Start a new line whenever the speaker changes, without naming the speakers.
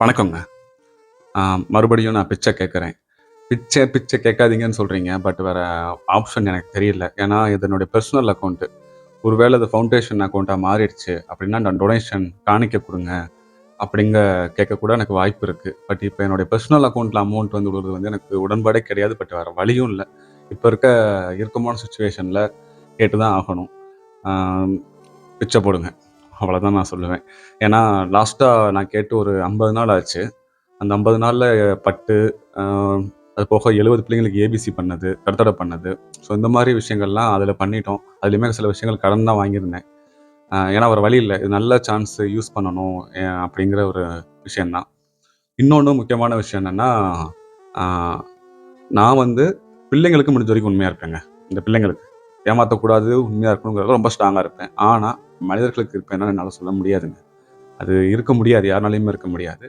வணக்கங்க. ஆ மறுபடியும் நான் பிச்சை கேட்குறேன். பிச்சை பிச்சை கேட்காதீங்கன்னு சொல்றீங்க. பட் வேற ஆப்ஷன் எனக்கு தெரியல. ஏன்னா, இது என்னுடைய பெர்சனல் அக்கவுண்ட். ஒருவேள அது ஃபவுண்டேஷன் அக்கவுண்ட்டா மாறிடுச்சு அப்படின்னா, நான் டொனேஷன் காணிக்க குடுங்க அப்படிங்க கேட்க கூட எனக்கு வாய்ப்பு இருக்கு. பட் இப்ப என்னுடைய பெர்சனல் அக்கவுண்ட்ல அமௌண்ட் வந்து விடுறது வந்து எனக்கு உடன்பாடே கிடையாது. பட் வேற வழியும் இல்ல. இப்ப இருக்க இறுக்கமான சிச்சுவேஷன்ல கேட்டு தான் ஆகணும். ஆ பிச்சை போடுங்க. அவ்வளோதான் நான் சொல்லுவேன். ஏன்னா, லாஸ்ட்டா நான் கேட்டு ஒரு 50 நாள் ஆச்சு. அந்த 50 நாள்ல பட்டு, அ அது போக 70 பிள்ளைங்களுக்கு ஏபிசி பண்ணது, கருத்தடை பண்ணது. ஸோ இந்த மாரி விஷயங்கள்லாம் அதில பண்ணிட்டோம். அதிலயுமே சில விஷயங்கள் கடன் தான் வாங்கியிருந்தேன். ஏன்னா வேற வழி இல்ல. இது நல்ல சான்ஸ் யூஸ் பண்ணணும் அப்படிங்கிற ஒரு விஷயம் தான். இன்னொன்னு முக்கியமான விஷயம் என்னன்னா, ஆ நான் வந்து பிள்ளைங்களுக்கு முடிஞ்ச வரைக்கும் உண்மையா இருப்பேங்க. இந்த பிள்ளைங்களுக்கு. ஏமாத்தக்கூடாது, உண்மையா இருக்கணுங்கிறதுல ரொம்ப ஸ்ட்ராங்கா இருப்பேன். ஆனா, மனிதர்களுக்கு இருப்பேன்னா என்னால சொல்ல முடியாதுங்க. அது இருக்க முடியாது. யாராலயுமே இருக்க முடியாது.